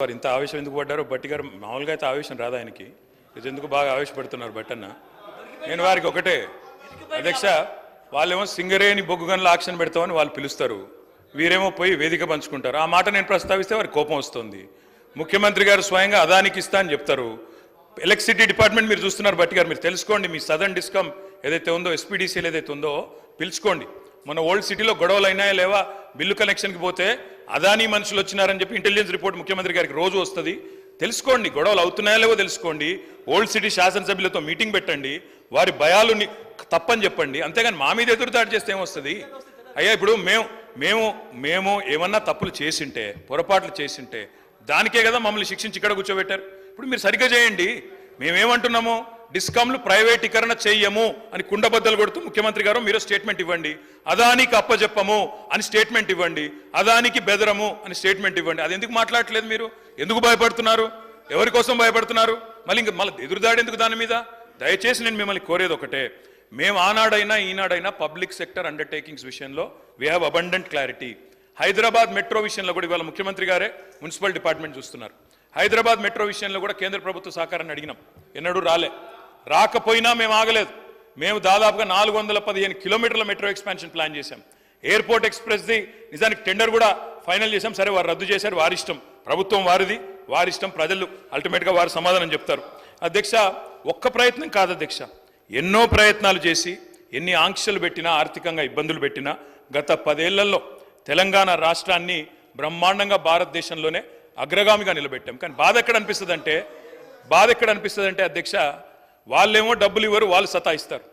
వారు ఇంత ఆవేశం ఎందుకు పడ్డారో బట్టి గారు మామూలుగా అయితే ఆవేశం రాదు ఆయనకి, ఇది ఎందుకు బాగా ఆవేశపడుతున్నారు బట్టన్న. నేను వారికి ఒకటే, అధ్యక్ష వాళ్ళేమో సింగరేణి బొగ్గుగన్ల ఆక్షన్ పెడతామని వాళ్ళు పిలుస్తారు, వీరేమో పోయి వేదిక పంచుకుంటారు. ఆ మాట నేను ప్రస్తావిస్తే వారికి కోపం వస్తుంది. ముఖ్యమంత్రి గారు స్వయంగా అదానికి ఇస్తా అని చెప్తారు. ఎలక్ట్రిసిటీ డిపార్ట్మెంట్ మీరు చూస్తున్నారు బట్టి గారు, మీరు తెలుసుకోండి. మీ సదర్న్ డిస్కమ్ ఏదైతే ఉందో, ఎస్పీడీసీలు ఏదైతే ఉందో పిలుచుకోండి. మన ఓల్డ్ సిటీలో గొడవలు అయినాయా లేవా, బిల్లు కనెక్షన్కి పోతే అదానీ మనుషులు వచ్చినారని చెప్పి ఇంటెలిజెన్స్ రిపోర్ట్ ముఖ్యమంత్రి గారికి రోజు వస్తుంది. తెలుసుకోండి, గొడవలు అవుతున్నాయా లేవో తెలుసుకోండి. ఓల్డ్ సిటీ శాసనసభ్యులతో మీటింగ్ పెట్టండి, వారి భయాలు తప్పని చెప్పండి. అంతేగాని మా మీద ఎదురుదాడి చేస్తే ఏమొస్తుంది? అయ్యా ఇప్పుడు మేము ఏమన్నా తప్పులు చేసింటే, పొరపాట్లు చేసింటే దానికే కదా మమ్మల్ని శిక్షించి ఇక్కడ కూర్చోబెట్టారు. ఇప్పుడు మీరు సరిగ్గా చేయండి. మేమేమంటున్నాము, డిస్కామ్లు ప్రైవేటీకరణ చెయ్యము అని కుండబద్దలు కొడుతూ ముఖ్యమంత్రి గారు మీరు స్టేట్మెంట్ ఇవ్వండి. అదానికి అప్పచెప్పము అని స్టేట్మెంట్ ఇవ్వండి. అదానికి బెదరము అని స్టేట్మెంట్ ఇవ్వండి. అది ఎందుకు మాట్లాడట్లేదు మీరు? ఎందుకు భయపడుతున్నారు? ఎవరి కోసం భయపడుతున్నారు? మళ్ళీ ఎదురుదాడి ఎందుకు దాని మీద? దయచేసి నేను మిమ్మల్ని కోరేది ఒకటే, మేము ఆనాడైనా ఈనాడైనా పబ్లిక్ సెక్టర్ అండర్టేకింగ్స్ విషయంలో we have abundant clarity. Hyderabad metro విషయంలో కూడా ఇవాళ ముఖ్యమంత్రి గారే మున్సిపల్ డిపార్ట్మెంట్ చూస్తున్నారు. హైదరాబాద్ మెట్రో విషయంలో కూడా కేంద్ర ప్రభుత్వ సహకారాన్ని అడిగినాం, ఎన్నడూ రాకపోయినా మేము ఆగలేదు. మేము దాదాపుగా 415 కిలోమీటర్ల మెట్రో ఎక్స్పాన్షన్ ప్లాన్ చేశాం. ఎయిర్పోర్ట్ ఎక్స్ప్రెస్ది నిజానికి టెండర్ కూడా ఫైనల్ చేశాం. సరే వారు రద్దు చేశారు, వారిష్టం. ప్రభుత్వం వారిది, వారిష్టం. ప్రజలు అల్టిమేట్గా వారు సమాధానం చెప్తారు. అధ్యక్ష, ఒక్క ప్రయత్నం కాదు అధ్యక్ష, ఎన్నో ప్రయత్నాలు చేసి ఎన్ని ఆంక్షలు పెట్టినా, ఆర్థికంగా ఇబ్బందులు పెట్టినా గత 10 ఏళ్లలో తెలంగాణ రాష్ట్రాన్ని బ్రహ్మాండంగా భారతదేశంలోనే అగ్రగామిగా నిలబెట్టాం. కానీ బాధ ఎక్కడ అనిపిస్తుంది అంటే అధ్యక్ష, వాళ్ళేమో డబ్బులు ఇవ్వరు, వాళ్ళు సతాయిస్తారు.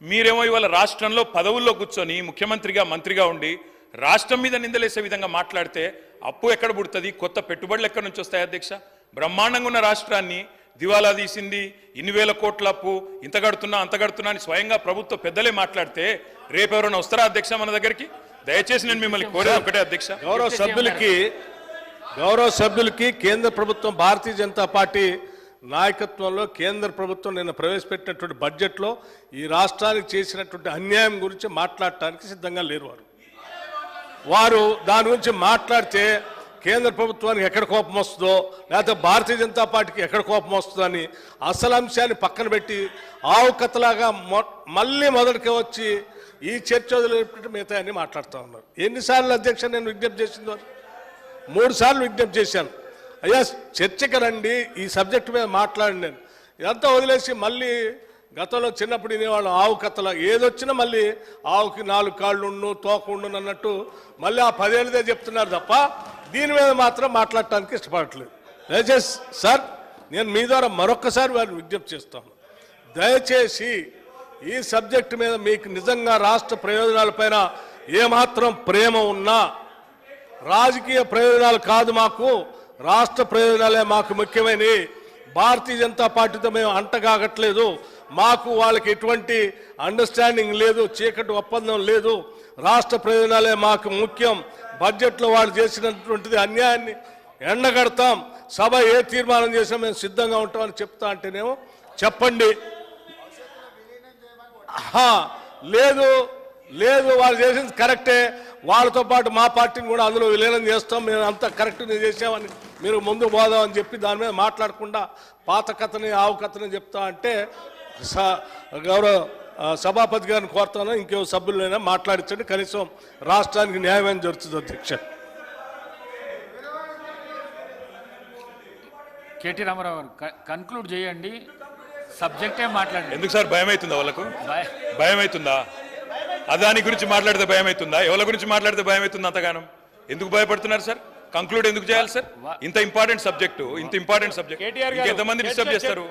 మీరేమో ఇవాళ రాష్ట్రంలో పదవుల్లో కూర్చొని ముఖ్యమంత్రిగా మంత్రిగా ఉండి రాష్ట్రం మీద నిందలేసే విధంగా మాట్లాడితే అప్పు ఎక్కడ పుడుతుంది? కొత్త పెట్టుబడులు ఎక్కడి నుంచి వస్తాయి అధ్యక్ష? బ్రహ్మాండంగా ఉన్న రాష్ట్రాన్ని దివాలా తీసింది, ఇన్ని వేల కోట్ల అప్పు, ఇంత కడుతున్నా అంత కడుతున్నా అని స్వయంగా ప్రభుత్వ పెద్దలే మాట్లాడితే రేపు ఎవరైనా వస్తారా అధ్యక్ష మన దగ్గరికి? దయచేసి నేను మిమ్మల్ని కోరేది ఒకటే అధ్యక్ష, గౌరవ సభ్యులకి కేంద్ర ప్రభుత్వం, భారతీయ జనతా పార్టీ నాయకత్వంలో కేంద్ర ప్రభుత్వం నిన్న ప్రవేశపెట్టినటువంటి బడ్జెట్లో ఈ రాష్ట్రానికి చేసినటువంటి అన్యాయం గురించి మాట్లాడటానికి సిద్ధంగా లేరు. వారు దాని గురించి మాట్లాడితే కేంద్ర ప్రభుత్వానికి ఎక్కడ కోపం వస్తుందో, లేకపోతే భారతీయ జనతా పార్టీకి ఎక్కడ కోపం వస్తుందో అని అసలు అంశాన్ని పక్కన పెట్టి ఆవు కథలాగా మళ్ళీ మొదటికి వచ్చి ఈ చర్చ వదిలిపెట్టి మిగతా అన్ని మాట్లాడుతూ ఉన్నారు. ఎన్నిసార్లు అధ్యక్ష నేను విజ్ఞప్తి చేసిందో? 3 సార్లు విజ్ఞప్తి చేశాను. అయ్యా చర్చకి రండి, ఈ సబ్జెక్టు మీద మాట్లాడి. నేను ఇదంతా వదిలేసి మళ్ళీ గతంలో చిన్నప్పుడు వినేవాళ్ళు ఆవు కథల, ఏదొచ్చినా మళ్ళీ ఆవుకి 4 కాళ్ళు ఉండు, తోక ఉండు అన్నట్టు మళ్ళీ ఆ 10 ఏళ్ళదే చెప్తున్నారు తప్ప దీని మీద మాత్రం మాట్లాడటానికి ఇష్టపడట్లేదు. దయచేసి సార్, నేను మీ ద్వారా మరొక్కసారి వారిని విజ్ఞప్తి చేస్తాను, దయచేసి ఈ సబ్జెక్టు మీద మీకు నిజంగా రాష్ట్ర ప్రయోజనాలపైన ఏమాత్రం ప్రేమ ఉన్నా, రాజకీయ ప్రయోజనాలు కాదు, మాకు రాష్ట్ర ప్రయోజనాలే మాకు ముఖ్యమైనవి. భారతీయ జనతా పార్టీతో మేము అంటగాగట్లేదు, మాకు వాళ్ళకి ఎటువంటి అండర్స్టాండింగ్ లేదు, చీకటి ఒప్పందం లేదు. రాష్ట్ర ప్రయోజనాలే మాకు ముఖ్యం. బడ్జెట్లో వాళ్ళు చేసినటువంటిది అన్యాయాన్ని ఎండగడతాం. సభ ఏ తీర్మానం చేసినా మేము సిద్ధంగా ఉంటామని చెప్తా అంటేనేమో చెప్పండి. లేదు వాళ్ళు చేసింది కరెక్టే, వాళ్ళతో పాటు మా పార్టీని కూడా అందులో విలీనం చేస్తాం, మేము అంత కరెక్ట్ చేసామని మీరు ముందు పోదామని చెప్పి దాని మీద మాట్లాడకుండా పాత కథని ఆవు కథని చెప్తా అంటే గౌరవ సభాపతి గారిని కోరుతాను, ఇంకో సభ్యులైనా మాట్లాడించండి, కనీసం రాష్ట్రానికి న్యాయం జరుగుతుంది. అధ్యక్ష కేటీ రామారావు గారు కన్క్లూడ్ చేయండి, సబ్జెక్టే మాట్లాడండి. ఎందుకు సార్ భయం అవుతుందా? వాళ్ళకు భయం అవుతుందా? అదాని గురించి మాట్లాడితే భయం అవుతుందా? ఎవరి గురించి మాట్లాడితే భయం అవుతుందా? అంతగానం ఎందుకు భయపడుతున్నారు సార్? కంక్లూడ్ ఎందుకు చేయాలి సార్? ఇంత ఇంపార్టెంట్ సబ్జెక్టు ఎంతమంది డిస్టర్బ్ చేస్తారు?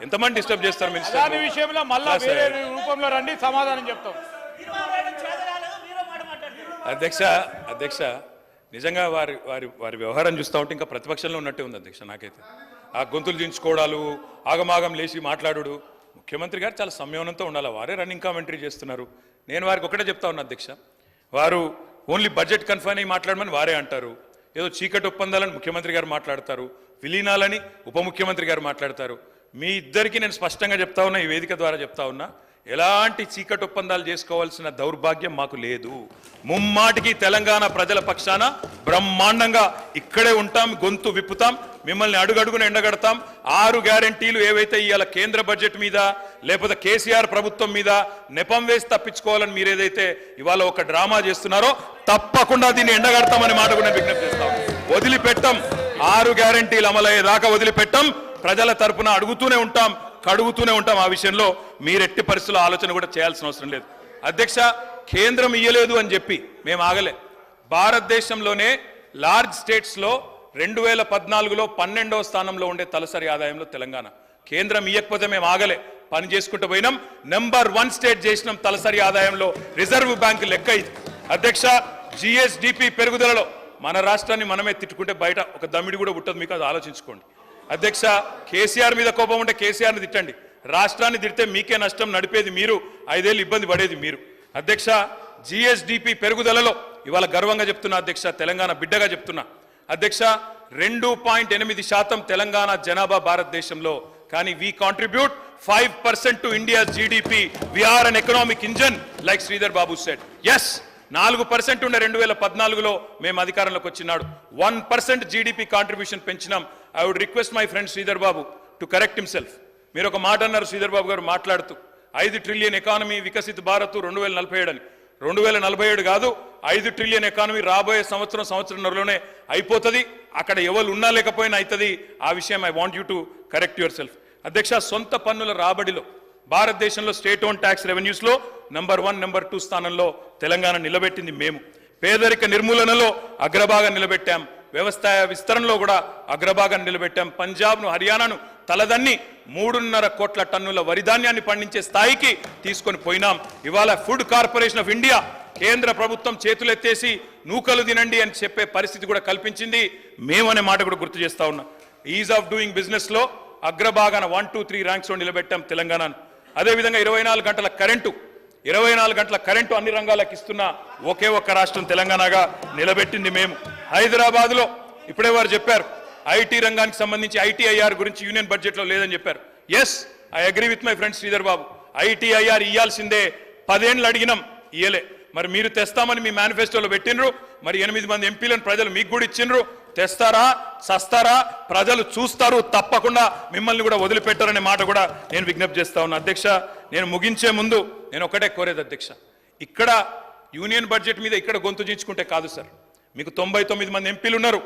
ఎంతమంది డిస్టర్బ్ చేస్తారు? మినిస్టర్ విషయంలో మళ్ళా వేరే రూపంలో రండి, సమాధానం చెప్తాం. అధ్యక్ష నిజంగా వారి వ్యవహారం చూస్తూ ఉంటే ఇంకా ప్రతిపక్షంలో ఉన్నట్టే ఉంది అధ్యక్ష. నాకైతే ఆ గొంతులు దించుకోవడాలు, ఆగమాగం లేచి మాట్లాడు. ముఖ్యమంత్రి గారు చాలా సంయమనంతో ఉండాలి, వారే రన్నింగ్ కామెంటరీ చేస్తున్నారు. నేను వారికి ఒకటే చెప్తా ఉన్నా అధ్యక్ష, వారు ఓన్లీ బడ్జెట్ కన్ఫైన్ అయ్యి మాట్లాడమని వారే అంటారు, ఏదో చీకటి ఒప్పందాలని ముఖ్యమంత్రి గారు మాట్లాడతారు, విలీనాలని ఉప ముఖ్యమంత్రి గారు మాట్లాడతారు. మీ ఇద్దరికి నేను స్పష్టంగా చెప్తా ఉన్నా, ఈ వేదిక ద్వారా చెప్తా ఉన్నా, ఎలాంటి చీకటి ఒప్పందాలు చేసుకోవాల్సిన దౌర్భాగ్యం మాకు లేదు. ముమ్మాటికి తెలంగాణ ప్రజల పక్షాన బ్రహ్మాండంగా ఇక్కడే ఉంటాం, గొంతు విప్పుతాం, మిమ్మల్ని అడుగడుగున ఎండగడతాం. 6 గ్యారెంటీలు ఏవైతే ఇవాళ కేంద్ర బడ్జెట్ మీద లేకపోతే కేసీఆర్ ప్రభుత్వం మీద నెపం వేసి తప్పించుకోవాలని మీరు ఏదైతే ఇవాళ ఒక డ్రామా చేస్తున్నారో తప్పకుండా దీన్ని ఎండగడతామని మాట కూడా విజ్ఞప్తి చేస్తాం. వదిలిపెట్టం. 6 గ్యారెంటీలు అమలయ్యేదాకా వదిలిపెట్టం. ప్రజల తరపున అడుగుతూనే ఉంటాం, కడుగుతూనే ఉంటాం. ఆ విషయంలో మీరెట్టి పరిస్థితుల్లో ఆలోచన కూడా చేయాల్సిన అవసరం లేదు. అధ్యక్ష, కేంద్రం ఇయ్యలేదు అని చెప్పి మేము ఆగలే. భారతదేశంలోనే లార్జ్ స్టేట్స్లో 2014లో 12వ స్థానంలో ఉండే తలసరి ఆదాయంలో తెలంగాణ. కేంద్రం ఇయ్యకపోతే మేము ఆగలే, పని చేసుకుంటూ పోయినాం. నెంబర్ 1 స్టేట్ చేసినాం తలసరి ఆదాయంలో. రిజర్వ్ బ్యాంక్ లెక్క ఇది. అధ్యక్ష, జిఎస్డిపి పెరుగుదలలో మన రాష్ట్రాన్ని మనమే తిట్టుకుంటే బయట ఒక దమ్మిడి కూడా పుట్టదు. మీకు అది ఆలోచించుకోండి. అధ్యక్ష, కేసీఆర్ మీద కోపం ఉంటే కేసీఆర్ని తిట్టండి, రాష్ట్రాన్ని తిడితే మీకే నష్టం, నడిపేది మీరు, 5 ఏళ్ళు ఇబ్బంది పడేది మీరు. అధ్యక్ష, జిఎస్డిపి పెరుగుదలలో ఇవాళ గర్వంగా చెప్తున్నా అధ్యక్ష, తెలంగాణ బిడ్డగా చెప్తున్నా అధ్యక్ష, 2.8% తెలంగాణ జనాభా భారతదేశంలో. కానీ we contribute 5% to India GDP. We are an economic engine like Sridhar Babu said. Yes, 4% ఉండే 2014లో మేము అధికారంలోకి వచ్చినాడు 1% జీడిపి కాంట్రిబ్యూషన్ పెంచినాం. I would request my friend Sridhar Babu to correct himself. మీరు ఒక మాట అన్నారు శ్రీధర్ బాబు గారు మాట్లాడుతూ, 5 ట్రిలియన్ ఎకానమీ వికసిత్ భారత్ 2047 అని. 2047 కాదు, 5 ట్రిలియన్ ఎకానమీ రాబోయే సంవత్సరంన్నరలోనే అయిపోతుంది. అక్కడ ఎవరు ఉన్నా లేకపోయినా అవుతుంది. ఆ విషయం I want you to correct yourself. అధ్యక్ష, సొంత పన్నుల రాబడిలో భారతదేశంలో స్టేట్ ఓన్ ట్యాక్స్ రెవెన్యూస్లో నెంబర్ 1, నెంబర్ 2 స్థానంలో తెలంగాణ నిలబెట్టింది మేము. పేదరిక నిర్మూలనలో అగ్రభాగం నిలబెట్టాం. వ్యవసాయ విస్తరణలో కూడా అగ్రభాగం నిలబెట్టాం. పంజాబ్ను, హర్యానాను తలదన్ని 3.5 కోట్ల టన్నుల వరిధాన్యాన్ని పండించే స్థాయికి తీసుకొని పోయినాం. ఇవాళ ఫుడ్ కార్పొరేషన్ ఆఫ్ ఇండియా కేంద్ర ప్రభుత్వం చేతులెత్తేసి నూకలు తినండి అని చెప్పే పరిస్థితి కూడా కల్పించింది మేమనే మాట కూడా గుర్తు చేస్తా ఉన్నా. ఈజ్ ఆఫ్ డూయింగ్ బిజినెస్ లో అగ్రభాగాన 1, 2, 3 ర్యాంక్స్ లో నిలబెట్టాం తెలంగాణను. అదేవిధంగా 24 గంటల కరెంటు అన్ని రంగాలకు ఇస్తున్న ఒకే ఒక్క రాష్ట్రం తెలంగాణగా నిలబెట్టింది మేము. హైదరాబాద్లో ఇప్పుడే వారు చెప్పారు, ఐటీ రంగానికి సంబంధించి ఐటీఐఆర్ గురించి యూనియన్ బడ్జెట్లో లేదని చెప్పారు. Yes, I agree with my friend Sridhar Babu. ITIR ఇయ్యాల్సిందే, 10 ఏళ్ళు అడిగినాం, ఇయ్యలే. మరి మీరు తెస్తామని మీ మేనిఫెస్టోలో పెట్టినరు, మరి 8 మంది ఎంపీలను ప్రజలు మీకు కూడా ఇచ్చిండ్రు. తెస్తారా, సస్తారా, ప్రజలు చూస్తారు, తప్పకుండా మిమ్మల్ని కూడా వదిలిపెట్టారనే మాట కూడా నేను విజ్ఞప్తి చేస్తా ఉన్నా. అధ్యక్ష, నేను ముగించే ముందు నేను ఒకటే కోరేది అధ్యక్ష, ఇక్కడ యూనియన్ బడ్జెట్ మీద ఇక్కడ గొంతు చించుకుంటే కాదు సార్. మీకు 99 మంది ఎంపీలు ఉన్నారు.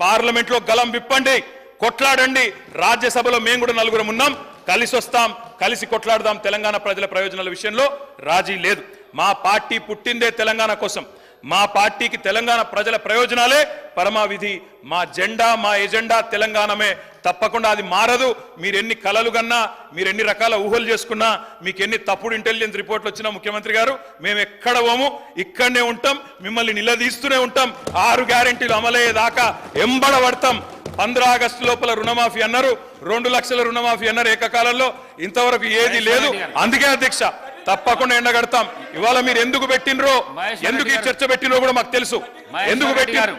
పార్లమెంట్లో గలం విప్పండి, కొట్లాడండి. రాజ్యసభలో మేము కూడా 4 ఉన్నాం, కలిసి వస్తాం, కలిసి కొట్లాడదాం. తెలంగాణ ప్రజల ప్రయోజనాల విషయంలో రాజీ లేదు. మా పార్టీ పుట్టిందే తెలంగాణ కోసం. మా పార్టీకి తెలంగాణ ప్రజల ప్రయోజనాలే పరమావిధి. మా జెండా, మా ఎజెండా తెలంగాణమే. తప్పకుండా అది మారదు. మీరు ఎన్ని కలలు కన్నా, మీరు ఎన్ని రకాల ఊహలు చేసుకున్నా, మీకు ఎన్ని తప్పుడు ఇంటెలిజెన్స్ రిపోర్ట్లు వచ్చినా ముఖ్యమంత్రి గారు, మేము ఎక్కడ పోము, ఇక్కడనే ఉంటాం, మిమ్మల్ని నిలదీస్తూనే ఉంటాం. 6 గ్యారెంటీలు అమలయ్యేదాకా ఎంబడబడతాం. 15 ఆగస్టు లోపల రుణమాఫీ అన్నారు, 2 లక్షల రుణమాఫీ అన్నారు ఏకకాలంలో. ఇంతవరకు ఏది లేదు. అందుకే అధ్యక్ష, తప్పకుండా ఎండగడతాం. ఇవాళ మీరు ఎందుకు పెట్టినరో, ఎందుకు ఈ చర్చ పెట్టినరో కూడా మాకు తెలుసు. ఎందుకు పెట్టినారు